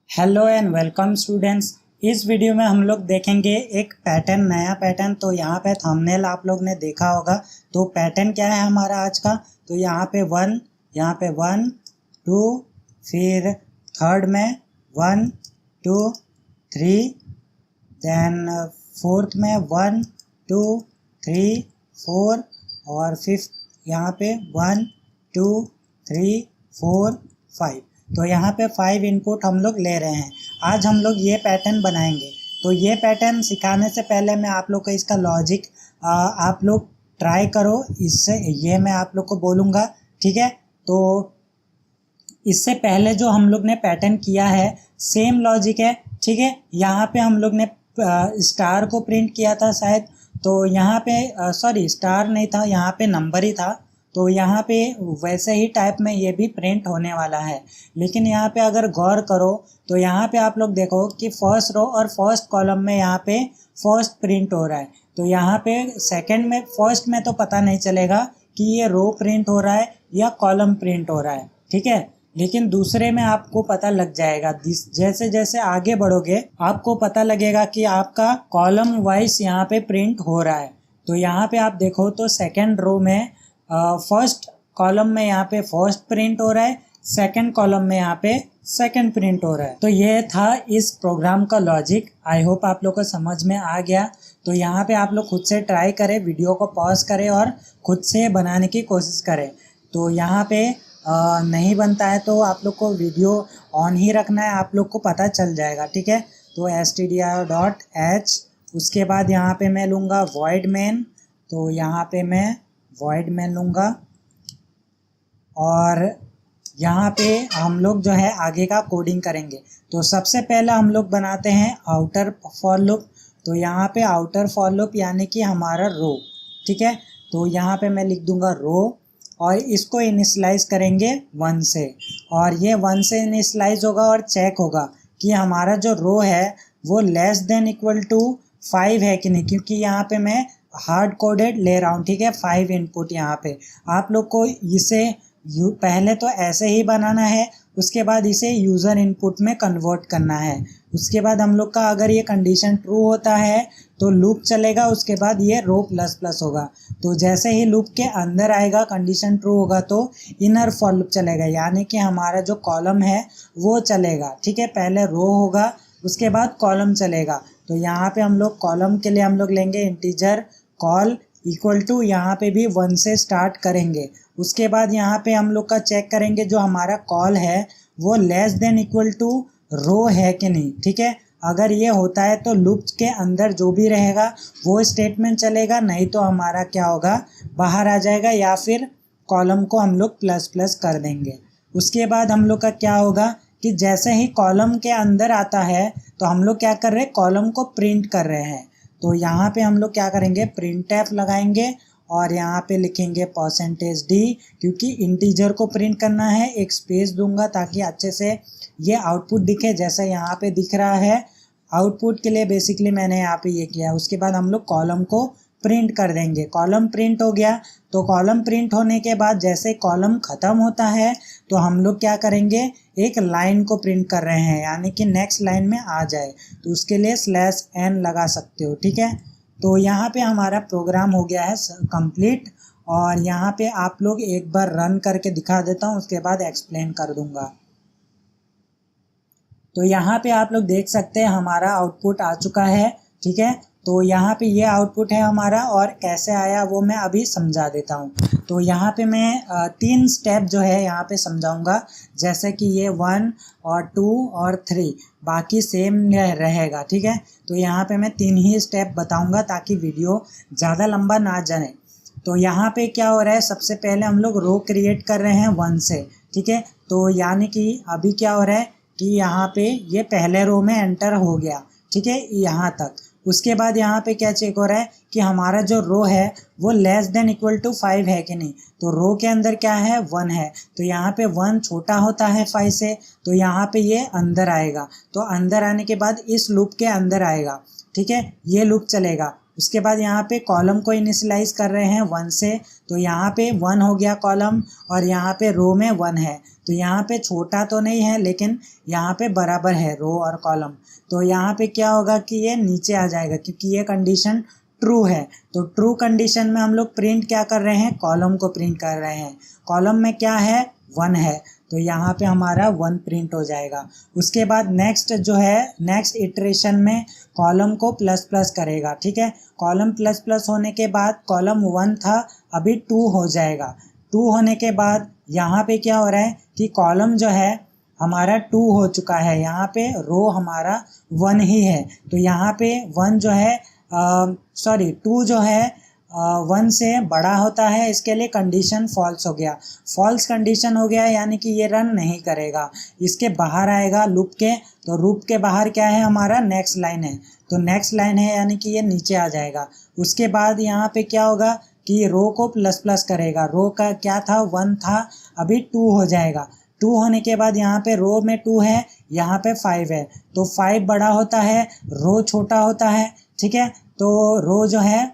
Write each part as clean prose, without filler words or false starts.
Hello and welcome students. इस video में हम लोग देखेंगे एक पैटर्न, नया पैटर्न। तो यहाँ पे थंबनेल आप लोग ने देखा होगा। तो पैटर्न क्या है हमारा आज का, तो यहाँ पे 1 2, फिर थर्ड में 1 2 3, देन फोर्थ में 1 2 3 4, और फिफ्थ यहाँ पे 1 2 3 4 5। तो यहाँ पे 5 इनपुट हम लोग ले रहे हैं। आज हम लोग ये पैटर्न बनाएंगे। तो ये पैटर्न सिखाने से पहले मैं आप लोग को इसका लॉजिक आप लोग ट्राई करो। इससे ये मैं आप लोग को बोलूँगा, ठीक है। तो इससे पहले जो हम लोग ने पैटर्न किया है सेम लॉजिक है, ठीक है। यहाँ पे हम लोग ने स्टार को प्रिंट किया था शायद, तो यहाँ पे सॉरी स्टार नहीं था, यहाँ पे नंबर ही था। तो यहाँ पे वैसे ही टाइप में ये भी प्रिंट होने वाला है। लेकिन यहाँ पे अगर गौर करो तो यहाँ पे आप लोग देखो कि फर्स्ट रो और फर्स्ट कॉलम में यहाँ पे फर्स्ट प्रिंट हो रहा है। तो यहाँ पे सेकंड में, फर्स्ट में तो पता नहीं चलेगा कि ये रो प्रिंट हो रहा है या कॉलम प्रिंट हो रहा है, ठीक है। लेकिन दूसरे में आपको पता लग जाएगा। जैसे जैसे आगे बढ़ोगे आपको पता लगेगा कि आपका कॉलम वाइज यहाँ पे प्रिंट हो रहा है। तो यहाँ पे आप देखो तो सेकंड रो में फर्स्ट कॉलम में यहाँ पे फर्स्ट प्रिंट हो रहा है, सेकंड कॉलम में यहाँ पे सेकंड प्रिंट हो रहा है। तो ये था इस प्रोग्राम का लॉजिक। आई होप आप लोग को समझ में आ गया। तो यहाँ पे आप लोग खुद से ट्राई करें, वीडियो को पॉज करें और खुद से बनाने की कोशिश करें। तो यहाँ पे नहीं बनता है तो आप लोग को वीडियो ऑन ही रखना है, आप लोग को पता चल जाएगा, ठीक है। तो stdio.h, उसके बाद यहाँ पे मैं लूँगा void main। तो यहाँ पे मैं void main लूँगा और यहाँ पे हम लोग जो है आगे का कोडिंग करेंगे। तो सबसे पहला हम लोग बनाते हैं आउटर फॉर लूप। तो यहाँ पे आउटर फॉर लूप यानी कि हमारा रो, ठीक है। तो यहाँ पे मैं लिख दूँगा रो और इसको इनिशियलाइज करेंगे 1 से, और ये 1 से इनिशियलाइज होगा और चेक होगा कि हमारा जो रो है वो लेस देन इक्वल टू 5 है कि नहीं, क्योंकि यहाँ पे मैं हार्ड कोडेड ले रहा हूँ, ठीक है। 5 इनपुट यहाँ पे आप लोग को इसे पहले तो ऐसे ही बनाना है, उसके बाद इसे यूज़र इनपुट में कन्वर्ट करना है। उसके बाद हम लोग का अगर ये कंडीशन ट्रू होता है तो लूप चलेगा, उसके बाद ये रो प्लस प्लस होगा। तो जैसे ही लूप के अंदर आएगा कंडीशन ट्रू होगा तो इनर फॉर लूप चलेगा, यानी कि हमारा जो कॉलम है वो चलेगा, ठीक है। पहले रो होगा उसके बाद कॉलम चलेगा। तो यहाँ पे हम लोग कॉलम के लिए हम लोग लेंगे इंटीजर कॉल इक्वल टू, यहाँ पे भी 1 से स्टार्ट करेंगे। उसके बाद यहाँ पे हम लोग का चेक करेंगे जो हमारा कॉल है वो लेस देन इक्वल टू रो है कि नहीं, ठीक है। अगर ये होता है तो लूप के अंदर जो भी रहेगा वो स्टेटमेंट चलेगा, नहीं तो हमारा क्या होगा, बाहर आ जाएगा, या फिर कॉलम को हम लोग प्लस प्लस कर देंगे। उसके बाद हम लोग का क्या होगा कि जैसे ही कॉलम के अंदर आता है तो हम लोग क्या कर रहे हैं, कॉलम को प्रिंट कर रहे हैं। तो यहाँ पे हम लोग क्या करेंगे, printf लगाएंगे और यहाँ पे लिखेंगे %d, क्योंकि इंटीजर को प्रिंट करना है। एक स्पेस दूंगा ताकि अच्छे से ये आउटपुट दिखे, जैसे यहाँ पे दिख रहा है। आउटपुट के लिए बेसिकली मैंने यहाँ पे ये किया। उसके बाद हम लोग कॉलम को प्रिंट कर देंगे। कॉलम प्रिंट हो गया। तो कॉलम प्रिंट होने के बाद जैसे कॉलम ख़त्म होता है तो हम लोग क्या करेंगे, एक लाइन को प्रिंट कर रहे हैं, यानी कि नेक्स्ट लाइन में आ जाए। तो उसके लिए /n लगा सकते हो, ठीक है। तो यहाँ पे हमारा प्रोग्राम हो गया है कंप्लीट, और यहाँ पे आप लोग एक बार रन करके दिखा देता हूँ, उसके बाद एक्सप्लेन कर दूँगा। तो यहाँ पे आप लोग देख सकते हैं हमारा आउटपुट आ चुका है, ठीक है। तो यहाँ पे ये आउटपुट है हमारा, और कैसे आया वो मैं अभी समझा देता हूँ। तो यहाँ पे मैं 3 स्टेप जो है यहाँ पे समझाऊंगा, जैसे कि ये 1 और 2 और 3, बाकी सेम रहेगा, ठीक है। तो यहाँ पे मैं 3 ही स्टेप बताऊंगा ताकि वीडियो ज़्यादा लंबा ना जाए। तो यहाँ पे क्या हो रहा है, सबसे पहले हम लोग रो क्रिएट कर रहे हैं 1 से, ठीक है। तो यानी कि अभी क्या हो रहा है कि यहाँ पे ये पहले रो में एंटर हो गया, ठीक है, यहाँ तक। उसके बाद यहाँ पे क्या चेक हो रहा है कि हमारा जो रो है वो लेस देन इक्वल टू 5 है कि नहीं। तो रो के अंदर क्या है, 1 है। तो यहाँ पे 1 छोटा होता है 5 से, तो यहाँ पे ये अंदर आएगा। तो अंदर आने के बाद इस लूप के अंदर आएगा, ठीक है, ये लूप चलेगा। उसके बाद यहाँ पे कॉलम को इनिशियलाइज कर रहे हैं 1 से, तो यहाँ पे 1 हो गया कॉलम, और यहाँ पे रो में 1 है। तो यहाँ पे छोटा तो नहीं है लेकिन यहाँ पे बराबर है रो और कॉलम। तो यहाँ पे क्या होगा कि ये नीचे आ जाएगा क्योंकि ये कंडीशन ट्रू है। तो ट्रू कंडीशन में हम लोग प्रिंट क्या कर रहे हैं, कॉलम को प्रिंट कर रहे हैं। कॉलम में क्या है, 1 है, तो यहाँ पे हमारा 1 प्रिंट हो जाएगा। उसके बाद नेक्स्ट जो है, नेक्स्ट इटरेशन में कॉलम को प्लस प्लस करेगा, ठीक है। कॉलम प्लस प्लस होने के बाद कॉलम 1 था, अभी 2 हो जाएगा। 2 होने के बाद यहाँ पे क्या हो रहा है कि कॉलम जो है हमारा 2 हो चुका है, यहाँ पे रो हमारा 1 ही है। तो यहाँ पे 1 जो है 2 जो है 1 से बड़ा होता है, इसके लिए कंडीशन फॉल्स हो गया। फॉल्स कंडीशन हो गया यानी कि ये रन नहीं करेगा, इसके बाहर आएगा लूप के। तो लूप के बाहर क्या है, हमारा नेक्स्ट लाइन है। तो नेक्स्ट लाइन है यानी कि ये नीचे आ जाएगा। उसके बाद यहाँ पे क्या होगा कि रो को प्लस प्लस करेगा। रो का क्या था, 1 था, अभी 2 हो जाएगा। 2 होने के बाद यहाँ पे रो में 2 है, यहाँ पे 5 है। तो 5 बड़ा होता है, रो छोटा होता है, ठीक है। तो रो जो है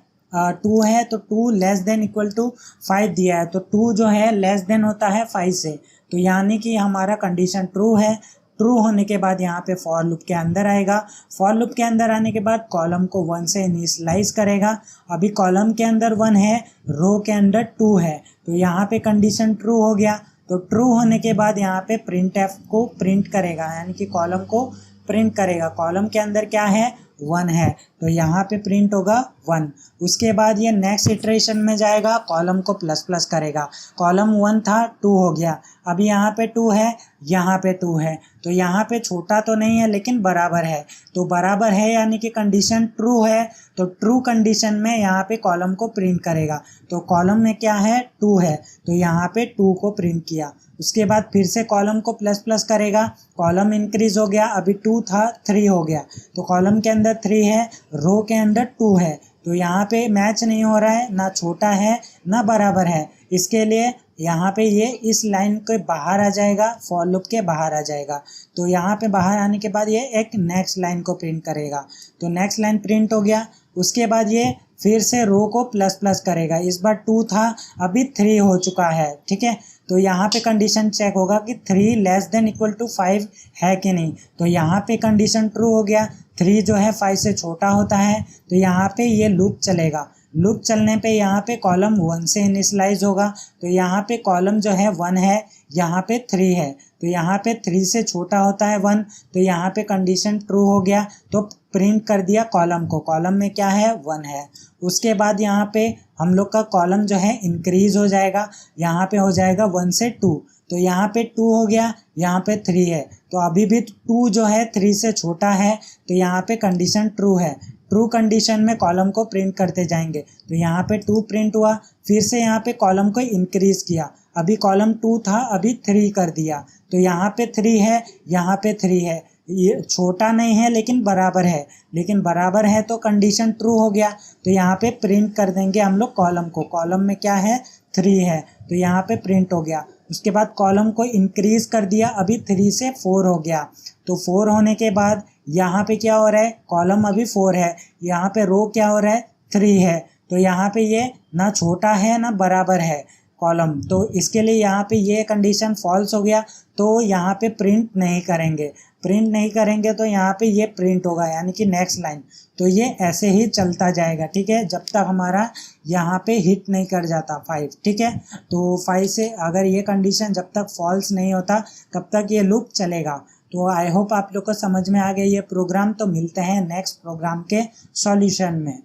2 है, तो 2 लेस देन इक्वल टू 5 दिया है, तो 2 जो है लेस देन होता है 5 से। तो यानी कि हमारा कंडीशन ट्रू है। ट्रू होने के बाद यहाँ पे फॉर लूप के अंदर आएगा। फॉर लूप के अंदर आने के बाद कॉलम को 1 से इनिशियलाइज करेगा। अभी कॉलम के अंदर 1 है, रो के अंदर 2 है, तो यहाँ पे कंडीशन ट्रू हो गया। तो ट्रू होने के बाद यहाँ पे प्रिंट एफ को प्रिंट करेगा, यानी कि कॉलम को प्रिंट करेगा। कॉलम के अंदर क्या है, 1 है, तो यहाँ पे प्रिंट होगा 1। उसके बाद ये नेक्स्ट इटरेशन में जाएगा, कॉलम को प्लस प्लस करेगा। कॉलम 1 था, 2 हो गया, अभी यहाँ पे 2 है, यहाँ पे 2 है। तो यहाँ पे छोटा तो नहीं है लेकिन बराबर है। तो बराबर है यानी कि कंडीशन ट्रू है। तो ट्रू कंडीशन में यहाँ पे कॉलम को प्रिंट करेगा। तो कॉलम में क्या है, 2 है, तो यहाँ पे 2 को प्रिंट किया। उसके बाद फिर से कॉलम को प्लस प्लस करेगा। कॉलम इंक्रीज हो गया, अभी 2 था, 3 हो गया। तो कॉलम के अंदर 3 है, रो के अंदर 2 है, तो यहाँ पे मैच नहीं हो रहा है, ना छोटा है ना बराबर है। इसके लिए यहाँ पे ये इस लाइन के बाहर आ जाएगा, फॉर लूप के बाहर आ जाएगा। तो यहाँ पे बाहर आने के बाद ये एक नेक्स्ट लाइन को प्रिंट करेगा। तो नेक्स्ट लाइन प्रिंट हो गया। उसके बाद ये फिर से रो को प्लस प्लस करेगा। इस बार 2 था, अभी 3 हो चुका है, ठीक है। तो यहाँ पे कंडीशन चेक होगा कि 3 लेस देन इक्वल टू 5 है कि नहीं। तो यहाँ पे कंडीशन ट्रू हो गया। 3 जो है 5 से छोटा होता है, तो यहाँ पे ये लूप चलेगा। लूप चलने पे यहाँ पे कॉलम 1 से इनिशियलाइज होगा। तो यहाँ पे कॉलम जो है 1 है, यहाँ पे 3 है, तो यहाँ पे 3 से छोटा होता है 1, तो यहाँ पे कंडीशन ट्रू हो गया। तो प्रिंट कर दिया कॉलम को, कॉलम में क्या है, 1 है। उसके बाद यहाँ पे हम लोग का कॉलम जो है इंक्रीज हो जाएगा, यहाँ पे हो जाएगा 1 से 2। तो यहाँ पे 2 हो गया, यहाँ पे 3 है, तो अभी भी 2 जो है 3 से छोटा है, तो यहाँ पे कंडीशन ट्रू है। ट्रू कंडीशन में कॉलम को प्रिंट करते जाएंगे। तो यहाँ पे 2 प्रिंट हुआ, फिर से यहाँ पे कॉलम को इंक्रीज किया। अभी कॉलम 2 था, अभी 3 कर दिया। तो यहाँ पे 3 है, यहाँ पे 3 है, ये छोटा नहीं है लेकिन बराबर है, लेकिन बराबर है तो कंडीशन ट्रू हो गया। तो यहाँ पे प्रिंट कर देंगे हम लोग कॉलम को। कॉलम में क्या है, 3 है, तो यहाँ पे प्रिंट हो गया। उसके बाद कॉलम को इंक्रीज कर दिया, अभी 3 से 4 हो गया। तो 4 होने के बाद यहाँ पे क्या हो रहा है, कॉलम अभी 4 है, यहाँ पे रो क्या हो रहा है, 3 है। तो यहाँ पे ये ना छोटा है ना बराबर है कॉलम, तो इसके लिए यहाँ पे ये कंडीशन फॉल्स हो गया। तो यहाँ पे प्रिंट नहीं करेंगे। प्रिंट नहीं करेंगे तो यहाँ पे ये प्रिंट होगा, यानी कि नेक्स्ट लाइन। तो ये ऐसे ही चलता जाएगा, ठीक है, जब तक हमारा यहाँ पे हिट नहीं कर जाता 5, ठीक है। तो 5 से अगर ये कंडीशन जब तक फॉल्स नहीं होता तब तक ये लूप चलेगा। तो आई होप आप लोग को समझ में आ गया ये प्रोग्राम। तो मिलते हैं नेक्स्ट प्रोग्राम के सॉल्यूशन में।